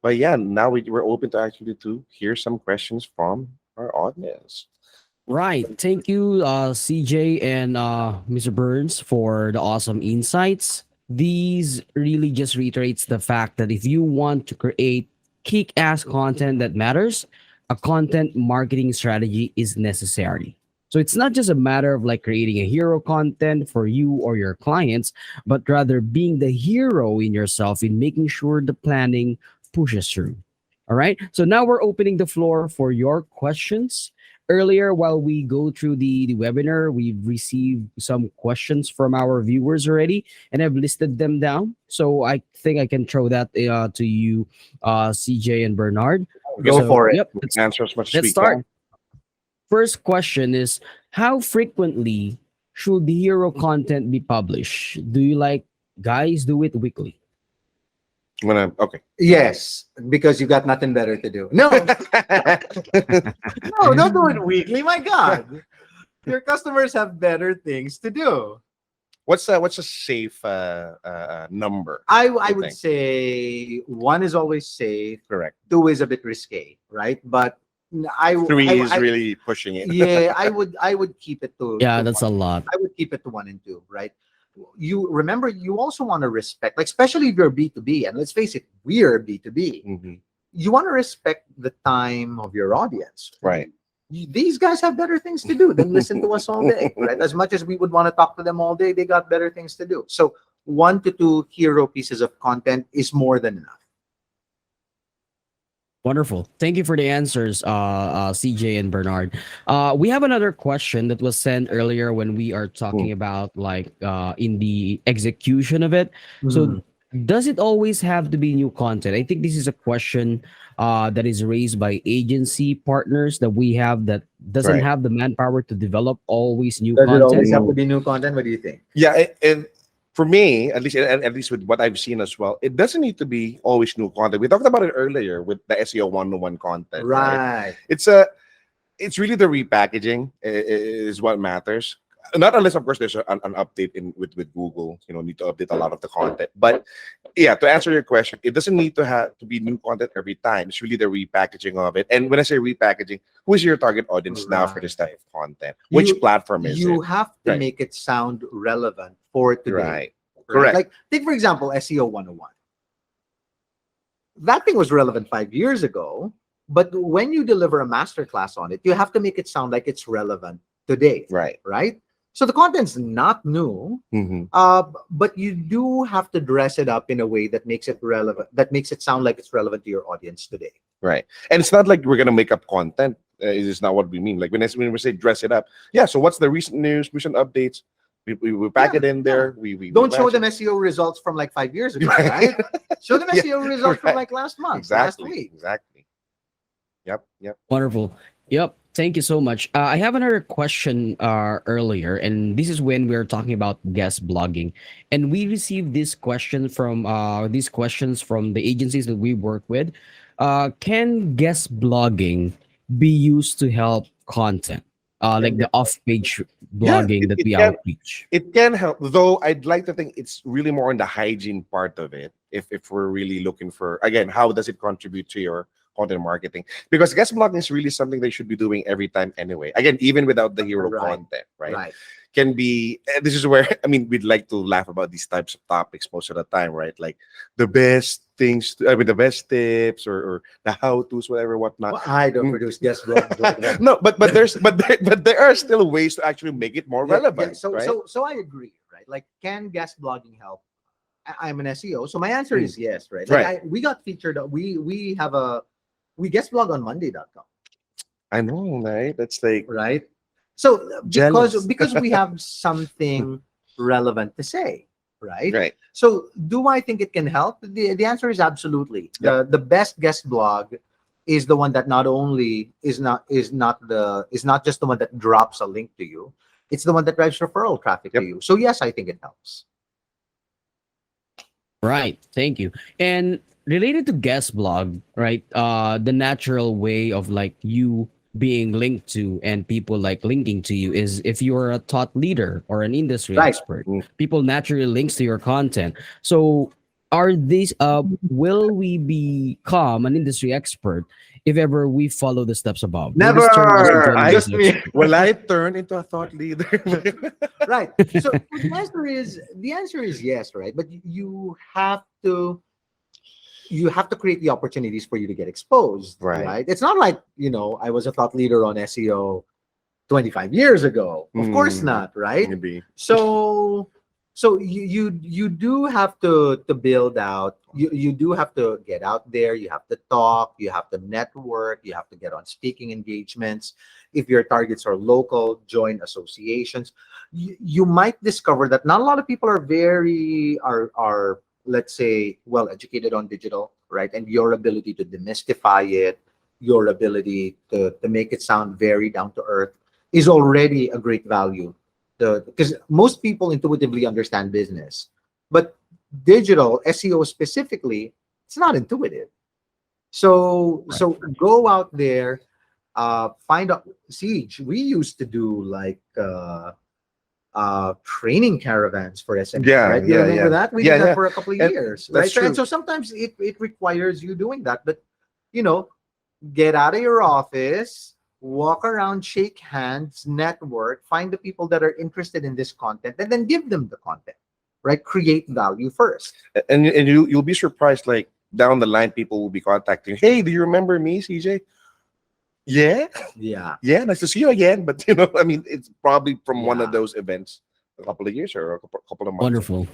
But yeah, now we're open to actually to hear some questions from our audience. Right. Thank you, CJ and Mr. Burns, for the awesome insights. These really just reiterates the fact that if you want to create kick-ass content that matters, a content marketing strategy is necessary. So it's not just a matter of like creating a hero content for you or your clients, but rather being the hero in yourself in making sure the planning pushes through. All right. So now we're opening the floor for your questions. Earlier, while we go through the webinar, we've received some questions from our viewers already, and I've listed them down. So I think I can throw that to you, CJ and Bernard. Go Go So, for it. yep, We can answer as much as let's we start. can. First question is, how frequently should the hero content be published? Do you like guys do it weekly? Okay. Yes, because you got nothing better to do. No, no, don't do it weekly. My God, your customers have better things to do. What's a safe number? I you would think? say one is always safe. Correct. Two is a bit risque, right? But I, Three is I really pushing it. yeah, I would keep it Yeah, to that's a one. lot. I would keep it to one and two, right? You remember, you also want to respect, like, especially if you're B2B, and let's face it, we're B2B. Mhm. You want to respect the time of your audience. Right. These guys have better things to do than listen to us all day, right? As much as we would want to talk to them all day, they got better things to do. So 1 to 2 hero pieces of content is more than enough. Wonderful. Thank you for the answers, CJ and Bernard. We have another question that was sent earlier when we are talking Mm. about like in the execution of it. So, Mhm. does it always have to be new content? I think this is a question that is raised by agency partners that we have that doesn't Right. have the manpower to develop always new Does it always content. have to be new content? What do you think? Yeah, and for me, at least with what I've seen as well, it doesn't need to be always new content. We talked about it earlier with the SEO 101 content, right? Right. It's a it's really the repackaging is what matters. Not unless, of course, there's an update in with Google. Need to update a lot of the content. But yeah, to answer your question, it doesn't need to have to be new content every time. It's really the repackaging of it. And when I say repackaging, who is your target audience now for this type of content? Which You platform is you it? have to Right. make it sound relevant for today. Right. Right? Correct. Like, take for example SEO 101. That thing was relevant 5 years ago, but when you deliver a masterclass on it, you have to make it sound like it's relevant today. Right. Right? So the content's not new, Hmm. but you do have to dress it up in a way that makes it relevant, that makes it sound like it's relevant to your audience today. Right. And it's not like we're gonna make up content. It is not what we mean. Like when we say dress it up, yeah. So what's the recent news, recent updates? We pack Yeah, it in there. We Don't show match them it. SEO results from like 5 years ago, Right. right? Show them Yeah, SEO results from right. like last month, last Exactly. week. Exactly. Yep. Yep. Wonderful. Yep. Thank you so much. I have another question earlier, and this is when we are talking about guest blogging, and we received this question from these questions from the agencies that we work with. Can guest blogging be used to help content, Can like the get off-page Yeah. blogging that It we can. outreach? It can help, though. I'd like to think it's really more on the hygiene part of it. If we're really looking for, again, how does it contribute to your content marketing? Because guest blogging is really something they should be doing every time anyway. Again, even without the hero Right. content, right? right. Can be. This is where I mean, we'd like to laugh about these types of topics most of the time, right? Like the best things, the best tips or the how tos, whatever, whatnot. Well, I don't Mm. produce guest blogs like that. No, but there are still ways to actually make it more Yeah, relevant, so right? so I agree, right? Like, can guest blogging help? I'm an SEO, so my answer Mm. is yes, right? Like, Right. we got featured. We guest blog on Monday.com, I know, right? That's like right? So jealous. because we have something relevant to say, right? Right. So do I think it can help? The answer is absolutely. The best guest blog is the one that not only is not just the one that drops a link to you, it's the one that drives referral traffic to Yep. you. So yes, I think it helps. Right. Thank you. And related to guest blog, right? The natural way of like you being linked to and people like linking to you is if you're a thought leader or an industry Right. expert. Mm. People naturally links to your content. So are these will we become an industry expert if ever we follow the steps above? Will this turn us into Never. an I Just industry me. expert? will I turn into a thought leader? Right. So the answer is yes, right? But you have to create the opportunities for you to get exposed, Right. right? It's not like, I was a thought leader on SEO 25 years ago. Of course Hmm, not, right? maybe. So you do have to build out. You do have to get out there. You have to talk. You have to network. You have to get on speaking engagements. If your targets are local, join associations. You might discover that not a lot of people are let's say well educated on digital, right? And your ability to demystify it, your ability to make it sound very down to earth is already a great value. Because most people intuitively understand business, but digital SEO specifically, it's not intuitive. So go out there, find out. Siege, we used to do like training caravans for SMEs, Yeah, right? You yeah, remember yeah. that? We Yeah, did that yeah. for a couple of And years, that's right? So, and true. so sometimes it requires you doing that, but you know, get out of your office, walk around, shake hands, network, find the people that are interested in this content, and then give them the content, right? Create value first. And you'll be surprised, like down the line, people will be contacting. Hey, do you remember me, CJ? Yeah, Yeah. yeah, nice to see you again. But I mean, it's probably from one of Yeah. those events a couple of years or a couple of months ago. Wonderful.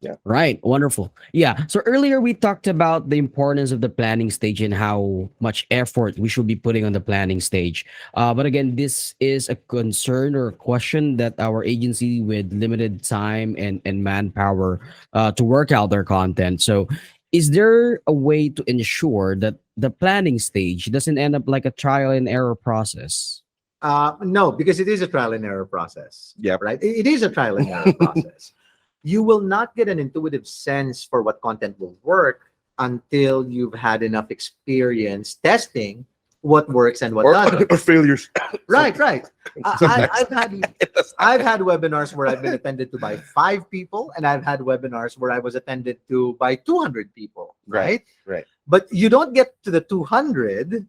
Yeah. Right. Wonderful. Yeah. So earlier we talked about the importance of the planning stage and how much effort we should be putting on the planning stage. But again, this is a concern or a question that our agency with limited time and manpower to work out their content. So is there a way to ensure that the planning stage doesn't end up like a trial and error process? No, because it is a trial and error process, Yep. right? It is a trial and error process. You will not get an intuitive sense for what content will work until you've had enough experience testing what works and what or doesn't. or failures. Right, right. Sometimes it does I've happen. had webinars where I've been attended to by 5 people, and I've had webinars where I was attended to by 200 people, right? Right. But you don't get to the 200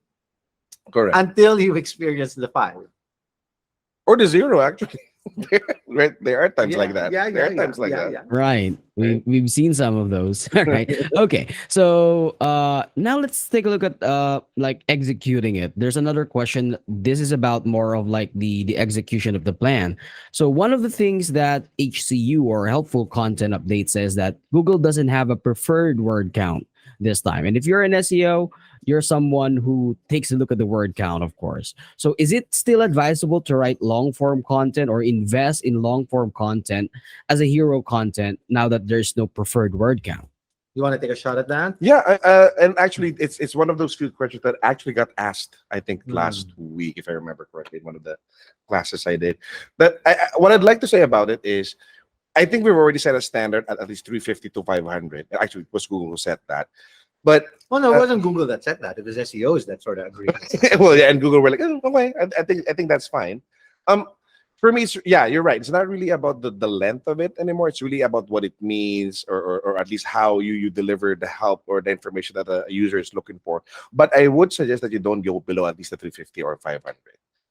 Correct. until you experience the 5. Or the zero, actually. Right. There are times Yeah, like that. yeah, There yeah, are yeah, times like yeah, that. yeah. Right. Right. We've seen some of those. All right. Okay. So now let's take a look at like executing it. There's another question. This is about more of like the execution of the plan. So one of the things that HCU or helpful content update says that Google doesn't have a preferred word count this time. And if you're an SEO, you're someone who takes a look at the word count, of course. So is it still advisable to write long form content or invest in long form content as a hero content now that there's no preferred word count? You want to take a shot at that? Yeah, and actually, it's one of those few questions that actually got asked. I think last week, if I remember correctly, in one of the classes I did. But what I'd like to say about it is, I think we've already set a standard at least 350 to 500. Actually, it was Google who set that. But Well, no, it wasn't Google that said that. It was SEOs that sort of agreed. well, yeah, and Google were like, oh, okay, I think that's fine. Um, for me, yeah, you're right. It's not really about the length of it anymore. It's really about what it means, or at least how you deliver the help or the information that a user is looking for. But I would suggest that you don't go below at least the 350 or 500.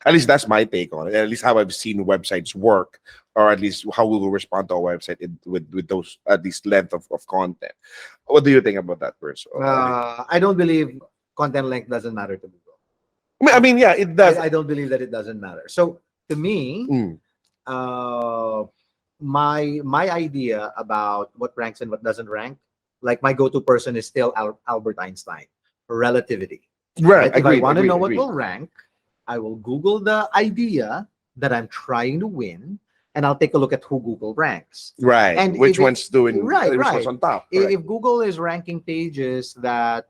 At least that's my take on it. At least how I've seen websites work, or at least how we will respond to a website with those at least length of content. What do you think about that, person? I don't believe content length doesn't matter to Google. I mean, yeah, it does. I don't believe that it doesn't matter. So to me, Mm, uh, my idea about what ranks and what doesn't rank, like my go-to person is still Albert Einstein, relativity. right. Right? If I Agreed. want to Agreed. know what Agreed. will rank, I will Google the idea that I'm trying to win, and I'll take a look at who Google ranks. Right. And Which if it- one's doing? right, Which right. one's on top? If Google is ranking pages that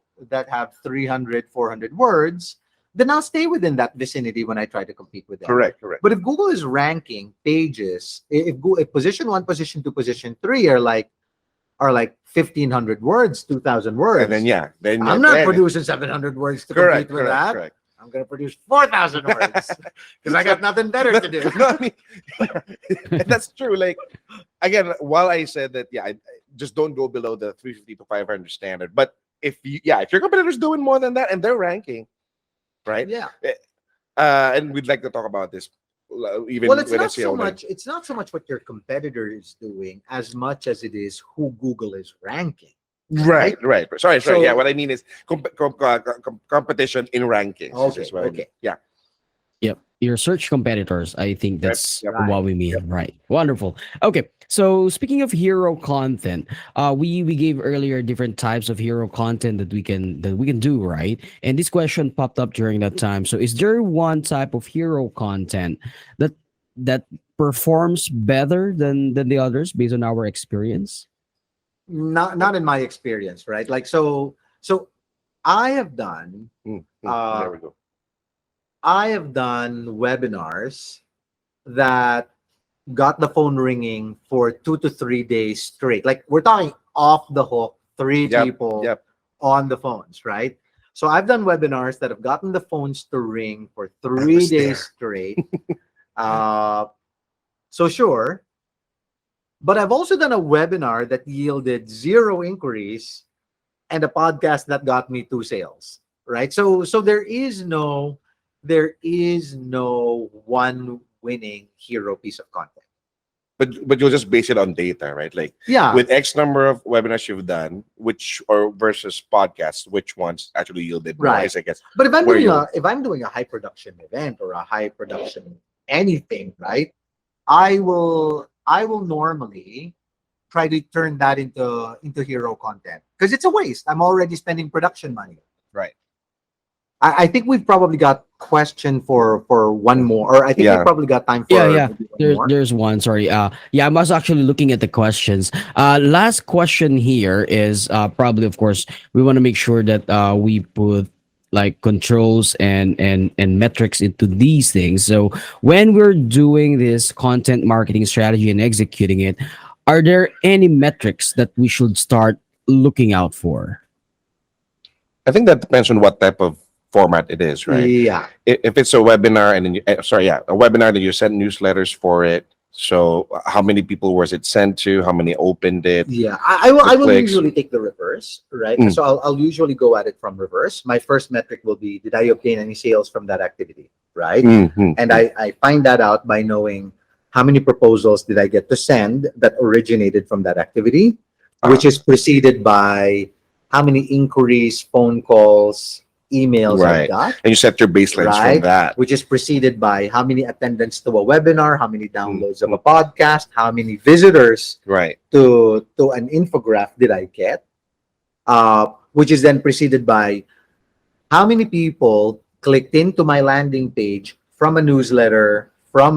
have 300, 400 words, then I'll stay within that vicinity when I try to compete with them. Correct. Correct. But if Google is ranking pages, if position 1, position 2, position 3 are like 1,500 words, 2,000 words, And then yeah, then I'm yeah, not then- producing 700 words to Correct. compete with Correct. that. Correct. I'm going to produce 4,000 words because I got nothing better to do. No, I mean, that's true. Like again, while I said that, yeah, just don't go below the 350 to 500 standard. But if your competitor's doing more than that and they're ranking, right? Yeah. And we'd like to talk about this even Well, it's with not SEO. so much. It's not so much what your competitor is doing as much as it is who Google is ranking. Right. Sorry. So- Yeah, what I mean is competition in rankings. Okay, is what I mean. okay. Yeah. Yep. Your search competitors. I think that's Yep. what we mean. Right. Wonderful. Okay. So speaking of hero content, we gave earlier different types of hero content that we can do, right? And this question popped up during that time. So is there one type of hero content that that performs better than the others based on our experience? Not in my experience, right? Like so I have done There we go. I have done webinars that got the phone ringing for 2 to 3 days straight. Like we're talking off the hook, three Yep, people yep. on the phones, right? So I've done webinars that have gotten the phones to ring for 3 was days there. straight. So sure. But I've also done a webinar that yielded 0 inquiries and a podcast that got me 2 sales, right? So there is no one winning hero piece of content. But you'll just base it on data, right? Like Yeah. with X number of webinars you've done, versus podcasts, which ones actually yielded more, Right. I guess. But where you- if I'm doing a high production event or a high production anything, right? I will normally try to turn that into hero content because it's a waste. I'm already spending production money. Right. I think we've probably got question for one more, or I think Yeah. we've probably got time for Yeah. maybe one There's more. there's one. Sorry. Yeah, I was actually looking at the questions. Last question here is probably, of course, we want to make sure that we put like controls and metrics into these things. So when we're doing this content marketing strategy and executing it, are there any metrics that we should start looking out for? I think that depends on what type of format it is, right? Yeah. If it's a webinar and then a webinar that you send newsletters for it. So how many people was it sent to? How many opened it? Yeah, I will. The I will clicks. usually take the reverse, right? Mm. So I'll usually go at it from reverse. My first metric will be: did I obtain any sales from that activity, right? Mhm. And I find that out by knowing how many proposals did I get to send that originated from that activity, which is preceded by how many inquiries, phone calls, emails I Right. got, And you set your baselines Right. from that. which is preceded by how many attendance to a webinar, how many downloads of Mm. a podcast, how many visitors Right. to an infograph did I get, which is then preceded by how many people clicked into my landing page from a newsletter, from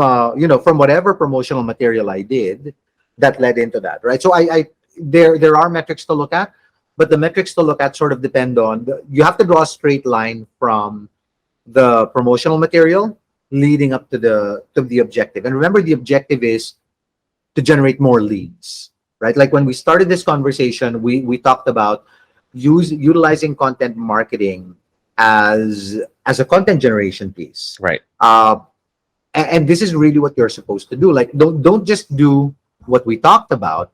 from whatever promotional material I did that led into that, right? So there are metrics to look at, but the metrics to look at sort of depend on you have to draw a straight line from the promotional material leading up to the objective. And remember, the objective is to generate more leads, right? Like when we started this conversation, we talked about utilizing content marketing as a content generation piece. Right. And this is really what you're supposed to do. Like don't just do what we talked about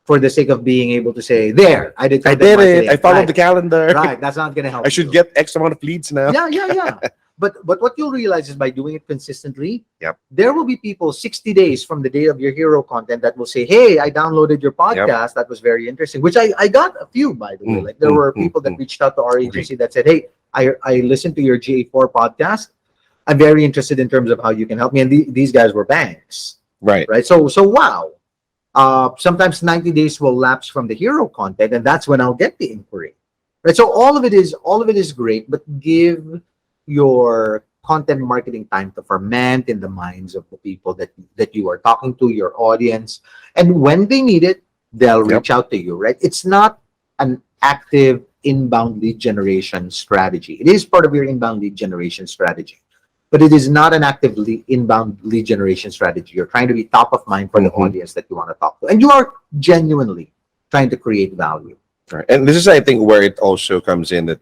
for the sake of being able to say, there, I did I content did marketing. it. I followed Right. the calendar. Right, that's not gonna help I should you. get X amount of leads now. Yeah. But what you'll realize is by doing it consistently, Yep. there will be people 60 days from the day of your hero content that will say, hey, I downloaded your podcast. That was very interesting, which I got a few, by the way. Mm, Like there mm, were mm, people that mm. reached out to our agency that said, hey, I listened to your GA4 podcast. I'm very interested in terms of how you can help me. And these guys were banks, Right. right? So wow. Sometimes 90 days will lapse from the hero content, and that's when I'll get the inquiry. Right. So all of it is great, but give your content marketing time to ferment in the minds of the people that you are talking to, your audience. And when they need it, they'll Yep. reach out to you, right? It's not an active inbound lead generation strategy. It is part of your inbound lead generation strategy, but it is not an active inbound lead generation strategy. You're trying to be top of mind for the Mhm. audience that you want to talk to, and you are genuinely trying to create value. Right. And this is, I think, where it also comes in that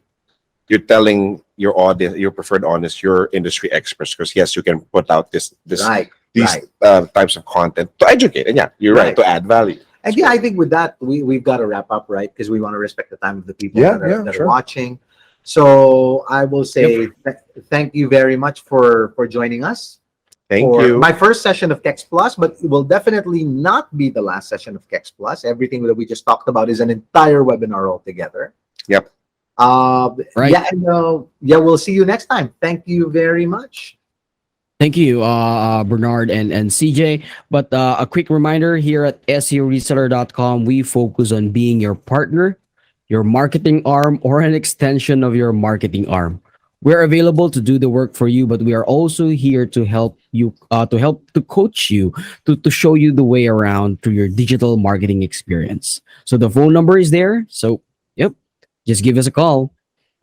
you're telling your audience, your preferred audience, your industry experts, because yes, you can put out this Right. these right. types of content to educate, and yeah, you're right, Right. to add value. And yeah, I think with that, we've got to wrap up, right? Because we want to respect the time of the people Yeah, that sure. are watching. So I will say thank you very much for joining us Thank for you. my first session of KEX Plus, but it will definitely not be the last session of KEX Plus. Everything that we just talked about is an entire webinar altogether. Yep. Right. Yeah, and, yeah, we'll see you next time. Thank you very much. Thank you, Bernard and CJ. But a quick reminder here at SEOreseller.com, we focus on being your partner, your marketing arm, or an extension of your marketing arm. We're available to do the work for you, but we are also here to help you, to coach you, to show you the way around through your digital marketing experience. So the phone number is there. So, yep, just give us a call.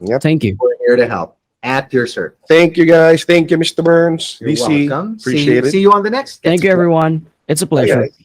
Yep. Thank you. We're here to help at your service. Thank you, guys. Thank you, Mr. Burns. You're DC. welcome. Appreciate it. See you on the next. Thank you, everyone. It's a Bye, pleasure. guys.